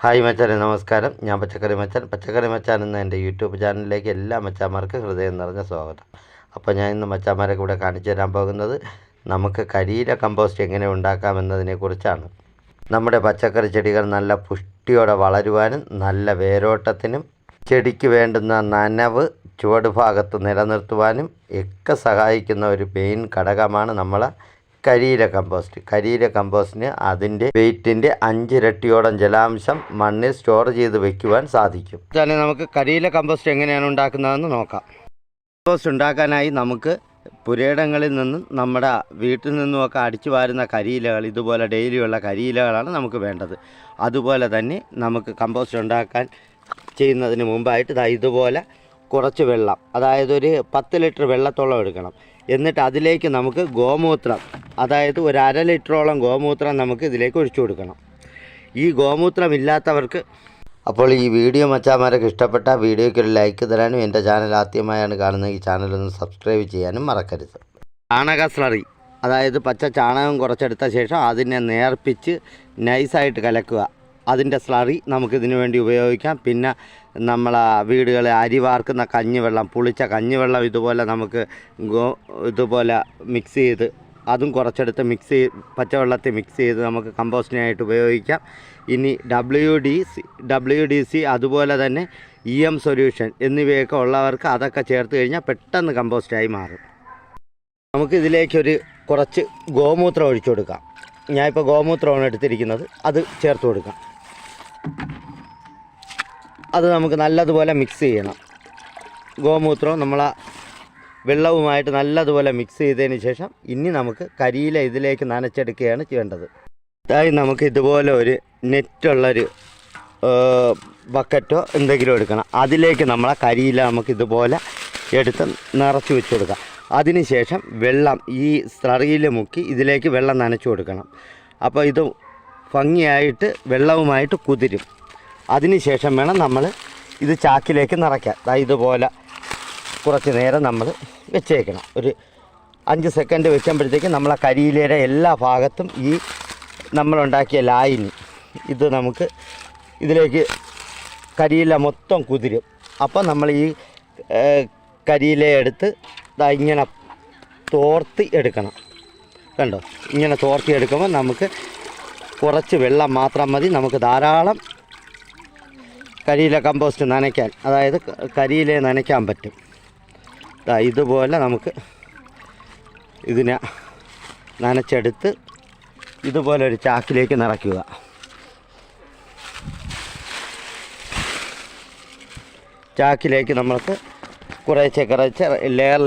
Hi മച്ചാനെ, നമസ്കാരം. ഞാൻ പച്ചക്കറി മച്ചാൻ എന്ന എൻ്റെ യൂട്യൂബ് ചാനലിലേക്ക് എല്ലാ മച്ചാന്മാർക്കും ഹൃദയം നിറഞ്ഞ സ്വാഗതം. അപ്പോൾ ഞാൻ ഇന്ന് മച്ചാന്മാരൊക്കെ ഇവിടെ കാണിച്ചു തരാൻ പോകുന്നത് നമുക്ക് കരിയില കമ്പോസ്റ്റ് എങ്ങനെ ഉണ്ടാക്കാമെന്നതിനെക്കുറിച്ചാണ്. നമ്മുടെ പച്ചക്കറി ചെടികൾ നല്ല പുഷ്ടിയോടെ വളരുവാനും നല്ല വേരോട്ടത്തിനും ചെടിക്ക് വേണ്ടുന്ന നനവ് ചുവട് ഭാഗത്ത് നിലനിർത്തുവാനും ഒക്കെ സഹായിക്കുന്ന ഒരു മെയിൻ ഘടകമാണ് നമ്മളെ കരിയില കമ്പോസ്റ്റിന് അതിൻ്റെ വെയിറ്റിൻ്റെ 5 ഇരട്ടിയോളം ജലാംശം മണ്ണിൽ സ്റ്റോർ ചെയ്ത് വെക്കുവാൻ സാധിക്കും. തന്നെ നമുക്ക് കരിയില കമ്പോസ്റ്റ് എങ്ങനെയാണ് ഉണ്ടാക്കുന്നതെന്ന് നോക്കാം. കമ്പോസ്റ്റ് ഉണ്ടാക്കാനായി നമുക്ക് പുരയിടങ്ങളിൽ നിന്നും നമ്മുടെ വീട്ടിൽ നിന്നുമൊക്കെ അടിച്ചു വാരുന്ന കരിയിലകൾ, ഇതുപോലെ ഡെയിലിയുള്ള കരിയിലകളാണ് നമുക്ക് വേണ്ടത്. അതുപോലെ തന്നെ നമുക്ക് കമ്പോസ്റ്റ് ഉണ്ടാക്കാൻ ചെയ്യുന്നതിന് മുമ്പായിട്ട് ഇതുപോലെ കുറച്ച് വെള്ളം, അതായത് ഒരു 10 ലിറ്റർ വെള്ളത്തോളം എടുക്കണം. എന്നിട്ട് അതിലേക്ക് നമുക്ക് ഗോമൂത്രം, അതായത് ഒരു 1/2 ലിറ്ററോളം ഗോമൂത്രം നമുക്ക് ഇതിലേക്ക് ഒഴിച്ചു കൊടുക്കണം. ഈ ഗോമൂത്രം ഇല്ലാത്തവർക്ക്, അപ്പോൾ ഈ വീഡിയോ മച്ചാന്മാരൊക്കെ ഇഷ്ടപ്പെട്ട വീഡിയോയ്ക്ക് ഒരു ലൈക്ക് തരാനും എൻ്റെ ചാനൽ ആദ്യമായാണ് കാണുന്നത് ഈ ചാനലൊന്ന് സബ്സ്ക്രൈബ് ചെയ്യാനും മറക്കരുത്. ചാണക സ്ലറി, അതായത് പച്ച ചാണകം കുറച്ചെടുത്ത ശേഷം അതിനെ നേർപ്പിച്ച് നൈസായിട്ട് കലക്കുക. അതിൻ്റെ സ്ലറി നമുക്കിതിനു വേണ്ടി ഉപയോഗിക്കാം. പിന്നെ നമ്മളെ വീടുകളിൽ അരി വാർക്കുന്ന കഞ്ഞിവെള്ളം, പുളിച്ച കഞ്ഞിവെള്ളം ഇതുപോലെ നമുക്ക് ഇതുപോലെ മിക്സ് ചെയ്ത് അതും കുറച്ചെടുത്ത് പച്ചവെള്ളത്തിൽ മിക്സ് ചെയ്ത് നമുക്ക് കമ്പോസ്റ്റിനായിട്ട് ഉപയോഗിക്കാം. ഇനി WD-C അതുപോലെ തന്നെ EM സൊല്യൂഷൻ എന്നിവയൊക്കെ ഉള്ളവർക്ക് അതൊക്കെ ചേർത്ത് കഴിഞ്ഞാൽ പെട്ടെന്ന് കമ്പോസ്റ്റായി മാറും. നമുക്കിതിലേക്കൊരു കുറച്ച് ഗോമൂത്രം ഒഴിച്ചു കൊടുക്കാം. ഞാനിപ്പോൾ ഗോമൂത്രമാണ് എടുത്തിരിക്കുന്നത്, അത് ചേർത്ത് കൊടുക്കാം. അത് നമുക്ക് നല്ലതുപോലെ മിക്സ് ചെയ്യണം. ഗോമൂത്രവും നമ്മളെ വെള്ളവുമായിട്ട് നല്ലതുപോലെ മിക്സ് ചെയ്തതിന് ശേഷം ഇനി നമുക്ക് കരിയില ഇതിലേക്ക് നനച്ചെടുക്കുകയാണ് ചെയ്യേണ്ടത്. അതായത് നമുക്ക് ഇതുപോലെ ഒരു നെറ്റുള്ളൊരു ബക്കറ്റോ എന്തെങ്കിലും എടുക്കണം. അതിലേക്ക് നമ്മളെ കരിയില നമുക്ക് ഇതുപോലെ എടുത്ത് നിറച്ച് വെച്ച് കൊടുക്കാം. അതിനുശേഷം വെള്ളം ഈ സ്ലറിയിൽ മുക്കി ഇതിലേക്ക് വെള്ളം നനച്ചു കൊടുക്കണം. അപ്പോൾ ഇത് ഭംഗിയായിട്ട് വെള്ളവുമായിട്ട് കുതിരും. അതിനുശേഷം വേണം നമ്മൾ ഇത് ചാക്കിലേക്ക് നിറയ്ക്കാൻ. ഇതുപോലെ കുറച്ച് നേരം നമ്മൾ വെച്ചേക്കണം. ഒരു 5 സെക്കൻഡ് വെക്കുമ്പോഴത്തേക്കും നമ്മളെ കരിയിലയുടെ എല്ലാ ഭാഗത്തും ഈ നമ്മളുണ്ടാക്കിയ ലായിനി ഇത് നമുക്ക് ഇതിലേക്ക് കരിയില മൊത്തം കുതിരും. അപ്പോൾ നമ്മൾ ഈ കരിയിലയെടുത്ത് ഇങ്ങനെ തോർത്തി എടുക്കണം. കണ്ടോ, ഇങ്ങനെ തോർത്തി എടുക്കുമ്പോൾ നമുക്ക് കുറച്ച് വെള്ളം മാത്രം മതി. നമുക്ക് ധാരാളം കരിയില കമ്പോസ്റ്റ് നനയ്ക്കാൻ, അതായത് കരിയിലയെ നനയ്ക്കാൻ പറ്റും. ഇതുപോലെ നമുക്ക് ഇതിനെ നനച്ചെടുത്ത് ഇതുപോലെ ഒരു ചാക്കിലേക്ക് നിറയ്ക്കുക. ചാക്കിലേക്ക് നമുക്ക് കുറേശ്ശെ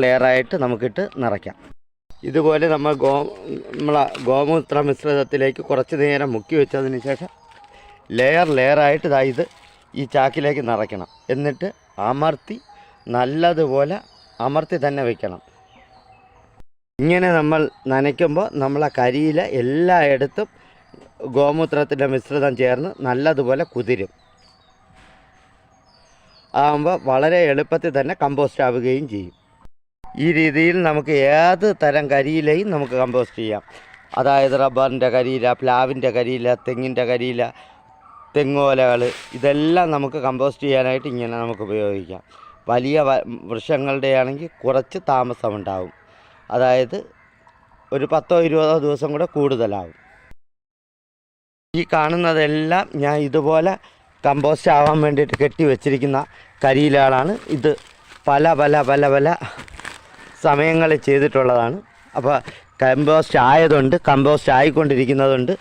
ലെയറായിട്ട് നമുക്കിട്ട് നിറയ്ക്കാം. ഇതുപോലെ നമ്മൾ നമ്മളെ ഗോമൂത്ര മിശ്രിതത്തിലേക്ക് കുറച്ച് നേരം മുക്കി വെച്ചതിന് ശേഷം ലെയറായിട്ട് ഇത് ഈ ചാക്കിലേക്ക് നിറയ്ക്കണം. എന്നിട്ട് നല്ലതുപോലെ അമർത്തി തന്നെ വയ്ക്കണം. ഇങ്ങനെ നമ്മൾ നനയ്ക്കുമ്പോൾ നമ്മളെ കരിയില എല്ലായിടത്തും ഗോമൂത്രത്തിൻ്റെ മിശ്രിതം ചേർന്ന് നല്ലതുപോലെ കുതിരും. ആകുമ്പോൾ വളരെ എളുപ്പത്തിൽ തന്നെ കമ്പോസ്റ്റ് ആവുകയും ചെയ്യും. ഈ രീതിയിൽ നമുക്ക് ഏത് തരം കരിയിലയും നമുക്ക് കമ്പോസ്റ്റ് ചെയ്യാം. അതായത് റബ്ബറിൻ്റെ കരിയില, പ്ലാവിൻ്റെ കരിയില, തെങ്ങിൻ്റെ കരിയില, തെങ്ങോലകൾ, ഇതെല്ലാം നമുക്ക് കമ്പോസ്റ്റ് ചെയ്യാനായിട്ട് ഇങ്ങനെ നമുക്ക് ഉപയോഗിക്കാം. വലിയ വൃക്ഷങ്ങളുടെ ആണെങ്കിൽ കുറച്ച് താമസമുണ്ടാവും, അതായത് ഒരു 10-20 ദിവസം കൂടെ കൂടുതലാവും. ഈ കാണുന്നതെല്ലാം ഞാൻ ഇതുപോലെ കമ്പോസ്റ്റ് ആവാൻ വേണ്ടിയിട്ട് കെട്ടി വെച്ചിരിക്കുന്ന കരിയിലകളാണ്. ഇത് പല പല പല പല സമയങ്ങളിൽ ചെയ്തിട്ടുള്ളതാണ്. അപ്പോൾ കമ്പോസ്റ്റ് ആയിക്കൊണ്ടിരിക്കുന്നതുണ്ട്.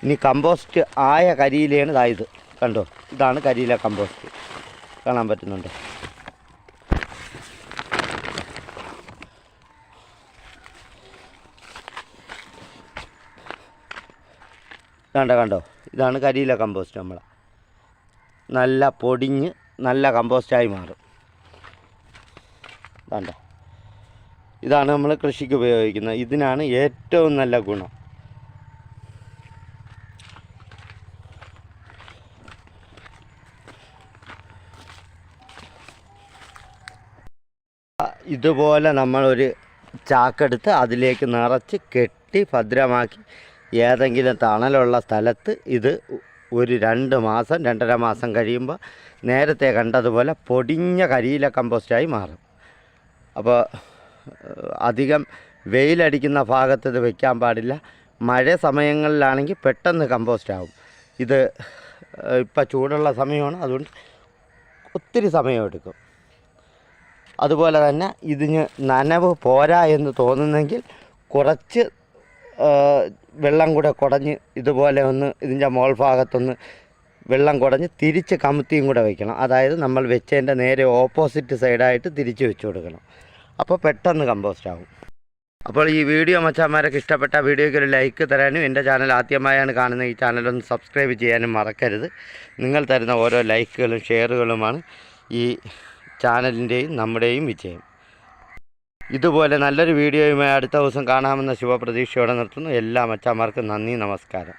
ഇനി കമ്പോസ്റ്റ് ആയ കരിയിലയാണ് ഇത്. കണ്ടോ, ഇതാണ് കരിയില കമ്പോസ്റ്റ്. കാണാൻ പറ്റുന്നുണ്ടോ? കണ്ടോ, ഇതാണ് കരിയില കമ്പോസ്റ്റ്. നമ്മൾ നല്ല പൊടിഞ്ഞ് നല്ല കമ്പോസ്റ്റായി മാറും. കണ്ടോ, ഇതാണ് നമ്മൾ കൃഷിക്ക് ഉപയോഗിക്കുന്നത്. ഇതിനാണ് ഏറ്റവും നല്ല ഗുണം. ഇതുപോലെ നമ്മളൊരു ചാക്കെടുത്ത് അതിലേക്ക് നിറച്ച് കെട്ടി ഭദ്രമാക്കി ഏതെങ്കിലും തണലുള്ള സ്ഥലത്ത് ഇത് ഒരു 2 മാസം 2.5 മാസം കഴിയുമ്പോൾ നേരത്തെ കണ്ടതുപോലെ പൊടിഞ്ഞ കരിയില കമ്പോസ്റ്റായി മാറും. അപ്പോൾ അധികം വെയിലടിക്കുന്ന ഭാഗത്ത് ഇത് വയ്ക്കാൻ പാടില്ല. മഴ സമയങ്ങളിലാണെങ്കിൽ പെട്ടെന്ന് കമ്പോസ്റ്റ് ആവും. ഇത് ഇപ്പം ചൂടുള്ള സമയമാണ്, അതുകൊണ്ട് ഒത്തിരി സമയമെടുക്കും. അതുപോലെ തന്നെ ഇതിന് നനവ് പോരാ എന്ന് തോന്നുന്നെങ്കിൽ കുറച്ച് വെള്ളം കൂടെ കുടഞ്ഞ് ഇതുപോലെ ഒന്ന് ഇതിൻ്റെ മോൾ ഭാഗത്തൊന്ന് വെള്ളം കുടഞ്ഞ് തിരിച്ച് കമുത്തിയും കൂടെ വയ്ക്കണം. അതായത് നമ്മൾ വെച്ചതിൻ്റെ നേരെ ഓപ്പോസിറ്റ് സൈഡായിട്ട് തിരിച്ച് വെച്ച് കൊടുക്കണം. അപ്പോൾ പെട്ടെന്ന് കമ്പോസ്റ്റ് ആവും. അപ്പോൾ ഈ വീഡിയോ മച്ചാന്മാരൊക്കെ ഇഷ്ടപ്പെട്ട വീഡിയോയ്ക്ക് ഒരു ലൈക്ക് തരാനും എൻ്റെ ചാനൽ ആദ്യമായാണ് കാണുന്ന ഈ ചാനലൊന്ന് സബ്സ്ക്രൈബ് ചെയ്യാനും മറക്കരുത്. നിങ്ങൾ തരുന്ന ഓരോ ലൈക്കുകളും ഷെയറുകളുമാണ് ഈ ചാനലിൻ്റെയും നമ്മുടെയും വിജയം. ഇതുപോലെ നല്ലൊരു വീഡിയോയുമായി അടുത്ത ദിവസം കാണാമെന്ന ശുഭപ്രതീക്ഷയോടെ നിർത്തുന്നു. എല്ലാ മച്ചാന്മാർക്കും നന്ദി, നമസ്കാരം.